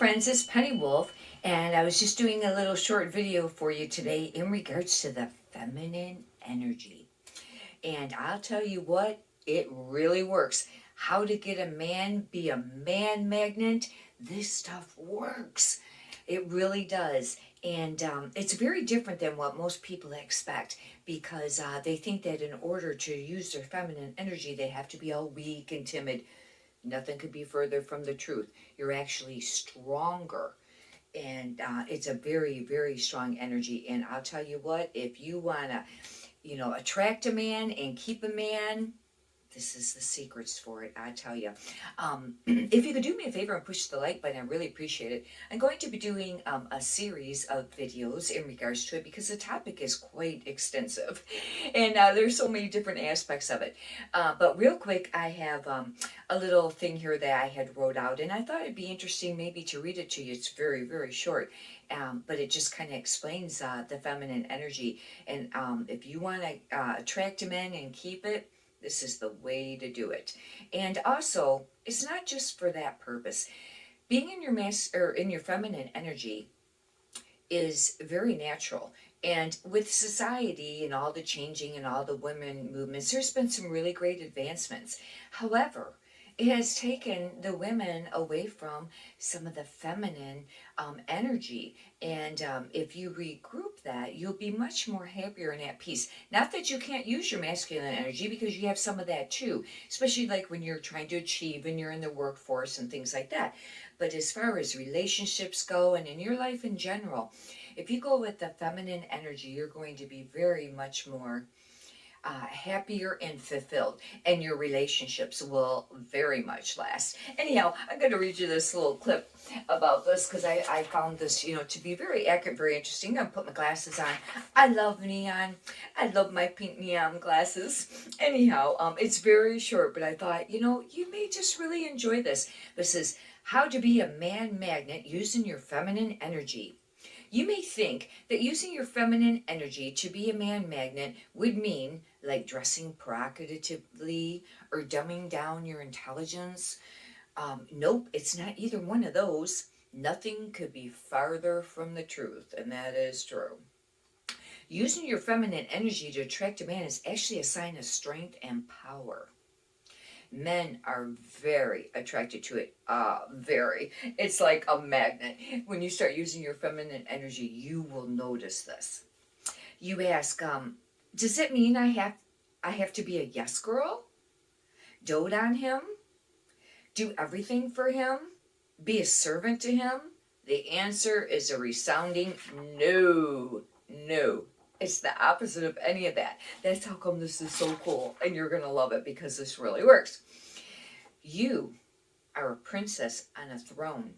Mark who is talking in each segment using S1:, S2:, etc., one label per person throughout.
S1: friends, it's Penny Wolf, and I was just doing a little short video for you today in regards to the feminine energy. And I'll tell you what, it really works. How to get a man be a man magnet, this stuff works. It really does. And it's very different than what most people expect because they think that in order to use their feminine energy, they have to be all weak and timid. Nothing could be further from the truth. You're actually stronger. And it's a very, very strong energy. And I'll tell you what, if you want to, attract a man and keep a man, this is the secrets for it, I tell you. If you could do me a favor and push the like button, I really appreciate it. I'm going to be doing a series of videos in regards to it because the topic is quite extensive, and there's so many different aspects of it. But real quick, I have a little thing here that I had wrote out, and I thought it'd be interesting maybe to read it to you. It's very, very short, but it just kind of explains the feminine energy. And if you want to attract a man and keep it, this is the way to do it. And also, it's not just for that purpose. Being in your feminine energy is very natural. And with society and all the changing and all the women movements, there's been some really great advancements. However, it has taken the women away from some of the feminine energy. And if you regroup that, you'll be much more happier and at peace. Not that you can't use your masculine energy, because you have some of that too, especially like when you're trying to achieve and you're in the workforce and things like that. But as far as relationships go and in your life in general, if you go with the feminine energy, you're going to be very much more happier and fulfilled, and your relationships will very much last. Anyhow, I'm going to read you this little clip about this because I found this, to be very accurate, very interesting. I'm going to put my glasses on. I love neon. I love my pink neon glasses. Anyhow, it's very short, but I thought, you may just really enjoy this. This is how to be a man magnet using your feminine energy. You may think that using your feminine energy to be a man magnet would mean like dressing provocatively or dumbing down your intelligence. Nope, it's not either one of those. Nothing could be farther from the truth, and that is true. Using your feminine energy to attract a man is actually a sign of strength and power. Men are very attracted to it. Very. It's like a magnet. When you start using your feminine energy, you will notice this. You ask, does it mean I have to be a yes girl? Dote on him? Do everything for him? Be a servant to him? The answer is a resounding no. No. It's the opposite of any of that. That's how come this is so cool, and you're going to love it because this really works. You are a princess on a throne,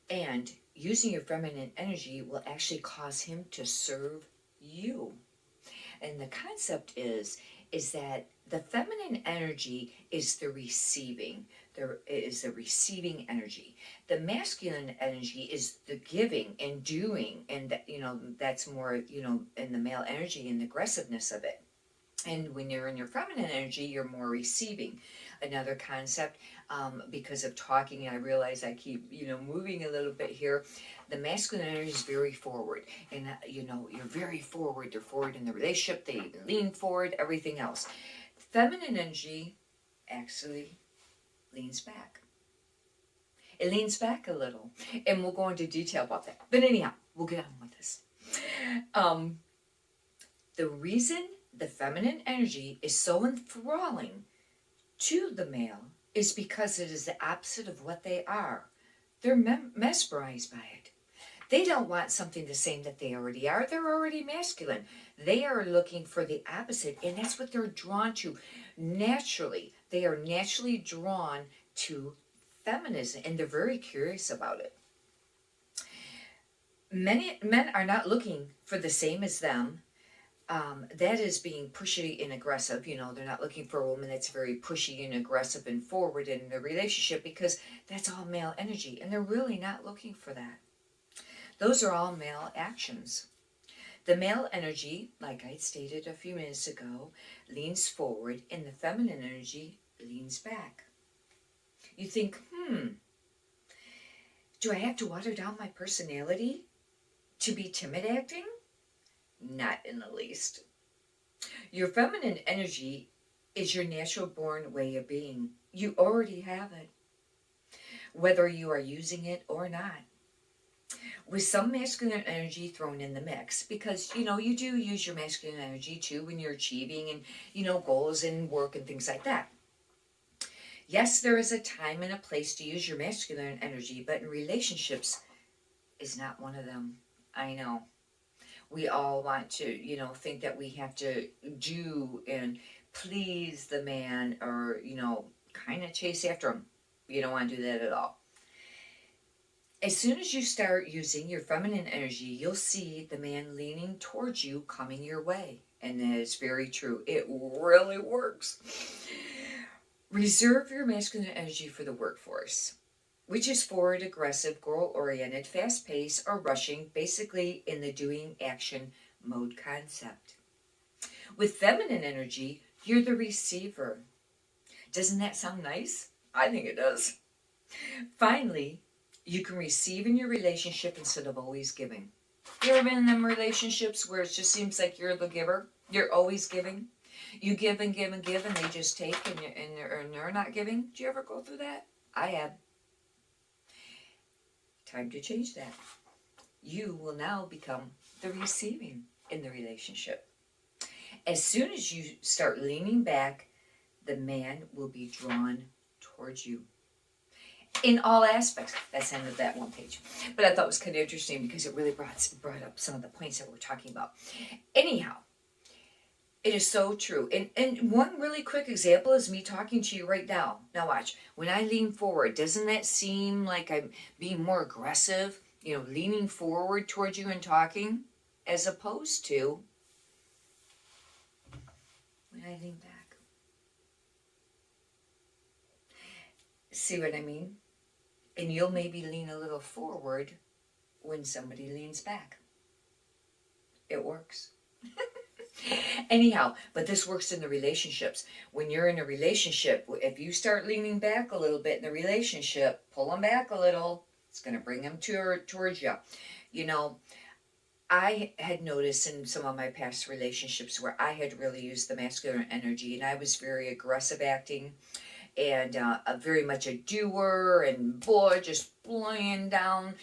S1: and using your feminine energy will actually cause him to serve you. And the concept is that the feminine energy is the receiving. There is the receiving energy. The masculine energy is the giving and doing, and that's more in the male energy and the aggressiveness of it. And when you're in your feminine energy, you're more receiving. Another concept, because of talking, I realize I keep, moving a little bit here. The masculine energy is very forward. And, you're very forward. They're forward in the relationship. They even lean forward, everything else. Feminine energy actually leans back. It leans back a little. And we'll go into detail about that. But anyhow, we'll get on with this. The reason the feminine energy is so enthralling to the male is because it is the opposite of what they are. They're mesmerized by it. They don't want something the same that they already are. They're already masculine. They are looking for the opposite, and that's what they're drawn to. Naturally, they are naturally drawn to feminism, and they're very curious about it. Many men are not looking for the same as them. That is being pushy and aggressive. They're not looking for a woman that's very pushy and aggressive and forward in the relationship, because that's all male energy, and they're really not looking for that. Those are all male actions. The male energy, like I stated a few minutes ago, leans forward, and the feminine energy leans back. You think, Do I have to water down my personality to be timid acting? Not in the least. Your feminine energy is your natural born way of being. You already have it, whether you are using it or not. With some masculine energy thrown in the mix, because you do use your masculine energy too when you're achieving and goals and work and things like that. Yes, there is a time and a place to use your masculine energy, but in relationships is not one of them. I know. We all want to, think that we have to do and please the man or, kind of chase after him. You don't want to do that at all. As soon as you start using your feminine energy, you'll see the man leaning towards you, coming your way. And that is very true. It really works. Reserve your masculine energy for the workforce, which is forward, aggressive, goal-oriented, fast-paced, or rushing, basically in the doing action mode concept. With feminine energy, you're the receiver. Doesn't that sound nice? I think it does. Finally, you can receive in your relationship instead of always giving. You ever been in them relationships where it just seems like you're the giver? You're always giving? You give and give and give, and they just take, and they're not giving. Do you ever go through that? I have. Time to change that. You will now become the receiving in the relationship. As soon as you start leaning back, the man will be drawn towards you. In all aspects. That's the end of that one page. But I thought it was kind of interesting because it really brought up some of the points that we're talking about. Anyhow, it is so true. And one really quick example is me talking to you right now. Now watch. When I lean forward, doesn't that seem like I'm being more aggressive? Leaning forward towards you and talking, as opposed to when I lean back. See what I mean? And you'll maybe lean a little forward when somebody leans back. It works. Anyhow, but this works in the relationships. When you're in a relationship, if you start leaning back a little bit in the relationship, pull them back a little, it's going to bring them towards you. I had noticed in some of my past relationships where I had really used the masculine energy and I was very aggressive acting and very much a doer and boy, just laying down,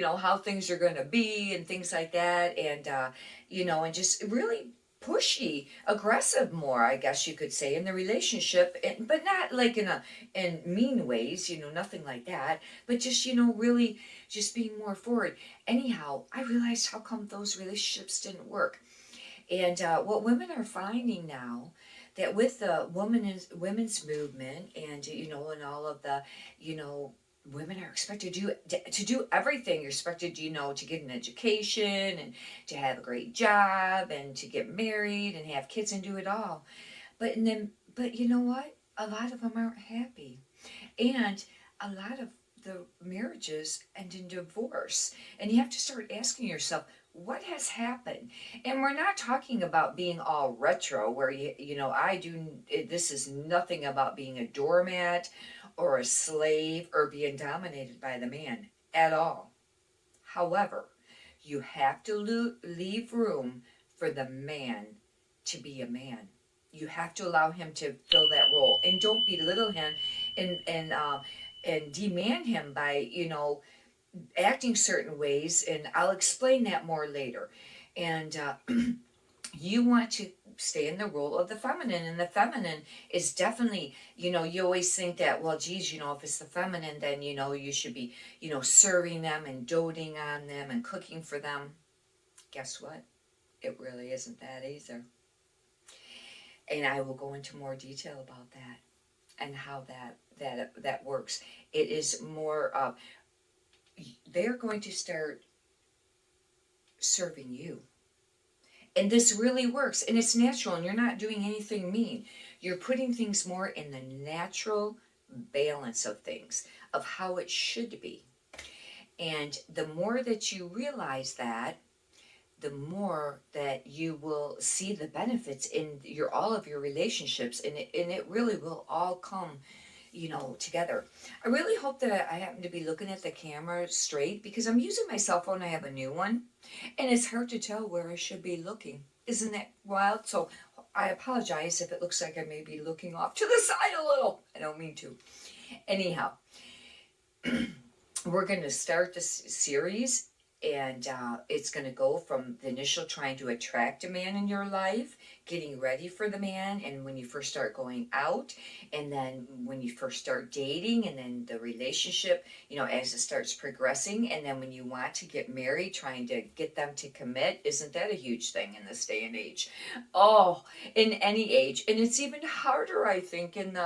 S1: how things are going to be and things like that. And, and just really pushy, aggressive more, I guess you could say, in the relationship, but not like in mean ways, nothing like that, but just, really just being more forward. Anyhow, I realized how come those relationships didn't work. And what women are finding now, that with the women's movement and, and all of the, women are expected to do everything. You're expected, to get an education and to have a great job and to get married and have kids and do it all. But you know what? A lot of them aren't happy. And a lot of the marriages end in divorce. And you have to start asking yourself, what has happened? And we're not talking about being all retro where this is nothing about being a doormat or a slave or being dominated by the man at all. However, you have to leave room for the man to be a man. You have to allow him to fill that role, and don't belittle him and demand him by acting certain ways. And I'll explain that more later. And you want to stay in the role of the feminine, and the feminine is definitely, you always think that, well, geez, if it's the feminine, then you should be serving them and doting on them and cooking for them. Guess what? It really isn't that either. And I will go into more detail about that and how that works. It is more of, they're going to start serving you. And this really works, and it's natural, and you're not doing anything mean. You're putting things more in the natural balance of things, of how it should be. And the more that you realize that, the more that you will see the benefits in all of your relationships, and it really will all come together. I really hope that I happen to be looking at the camera straight because I'm using my cell phone. I have a new one and it's hard to tell where I should be looking. Isn't that wild? So I apologize if it looks like I may be looking off to the side a little. I don't mean to. Anyhow, we're going to start this series, and it's going to go from the initial trying to attract a man in your life, getting ready for the man, and when you first start going out, and then when you first start dating, and then the relationship, as it starts progressing, and then when you want to get married, trying to get them to commit. Isn't that a huge thing in this day and age? Oh, in any age. And it's even harder, I think, and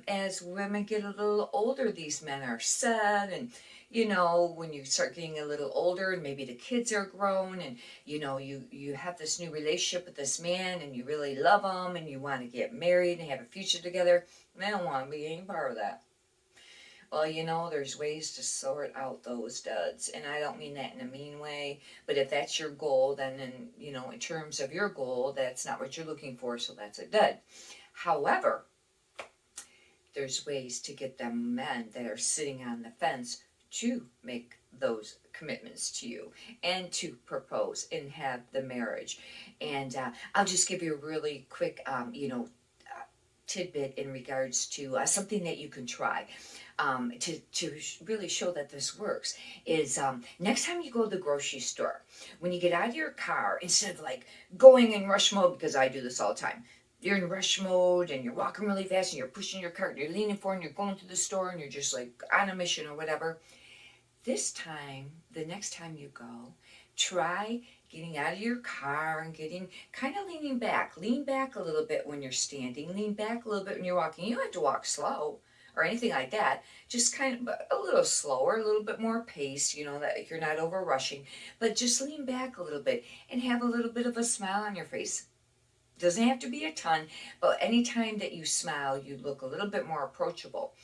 S1: as women get a little older, these men are set, and when you start getting a little older and maybe the kids are grown, and you have this new relationship with this man and you really love him and you want to get married and have a future together, they don't want to be any part of that. Well, there's ways to sort out those duds, and I don't mean that in a mean way, but if that's your goal, then in terms of your goal, that's not what you're looking for, so that's a dud. However, there's ways to get them men that are sitting on the fence to make those commitments to you and to propose and have the marriage. And I'll just give you a really quick, tidbit in regards to something that you can try to really show that this works. Is next time you go to the grocery store, when you get out of your car, instead of like going in rush mode, because I do this all the time, you're in rush mode and you're walking really fast and you're pushing your cart and you're leaning forward and you're going to the store and you're just like on a mission or whatever. This time, the next time you go, try getting out of your car and getting kind of leaning back. Lean back a little bit when you're standing. Lean back a little bit when you're walking. You don't have to walk slow or anything like that. Just kind of a little slower, a little bit more pace, that you're not over rushing. But just lean back a little bit and have a little bit of a smile on your face. Doesn't have to be a ton, but anytime that you smile, you look a little bit more approachable.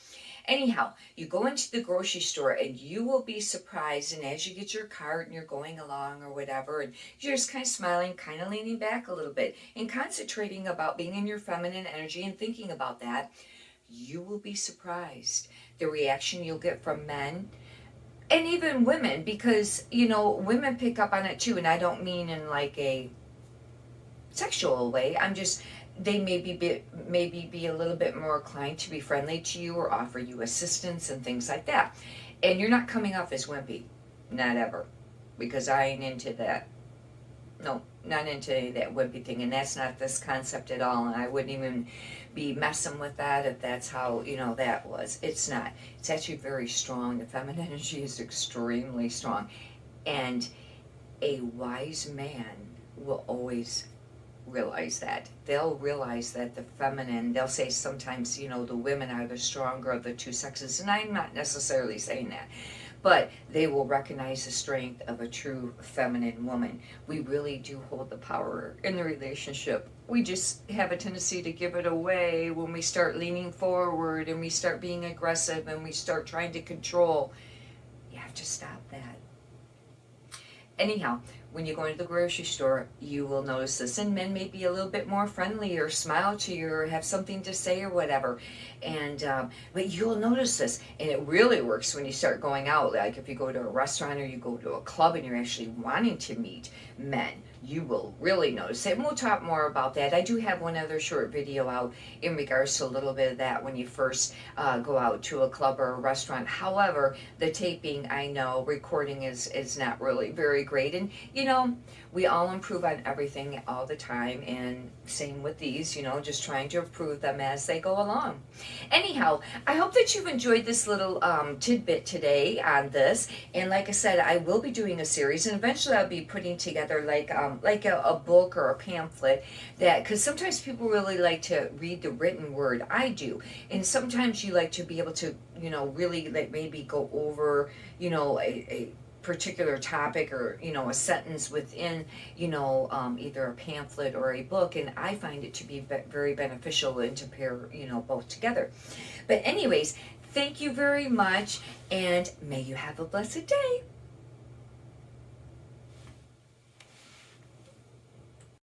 S1: Anyhow, you go into the grocery store and you will be surprised, and as you get your cart and you're going along or whatever, and you're just kind of smiling, kind of leaning back a little bit and concentrating about being in your feminine energy and thinking about that, you will be surprised the reaction you'll get from men and even women, because women pick up on it too, and I don't mean in like a sexual way. They maybe be a little bit more inclined to be friendly to you or offer you assistance and things like that. And you're not coming off as wimpy, not ever, because I ain't into that. No, not into any of that wimpy thing, and that's not this concept at all. And I wouldn't even be messing with that if that's how that was. It's not. It's actually very strong. The feminine energy is extremely strong, and a wise man will always realize that. They'll realize that the feminine, they'll say sometimes, the women are the stronger of the two sexes, and I'm not necessarily saying that, but they will recognize the strength of a true feminine woman. We really do hold the power in the relationship. We just have a tendency to give it away when we start leaning forward and we start being aggressive and we start trying to control. You have to stop that. Anyhow, when you go into the grocery store, you will notice this. And men may be a little bit more friendly or smile to you or have something to say or whatever. And but you'll notice this. And it really works when you start going out. Like if you go to a restaurant or you go to a club and you're actually wanting to meet men, you will really notice it. And we'll talk more about that. I do have one other short video out in regards to a little bit of that when you first go out to a club or a restaurant. However, the taping, I know, recording is not really very great. And, we all improve on everything all the time. And same with these, just trying to improve them as they go along. Anyhow, I hope that you've enjoyed this little tidbit today on this. And like I said, I will be doing a series, and eventually I'll be putting together like a book or a pamphlet, that because sometimes people really like to read the written word. I do, and sometimes you like to be able to really like maybe go over a particular topic or a sentence within either a pamphlet or a book, and I find it to be very beneficial and to pair both together. But anyways, thank you very much, and may you have a blessed day.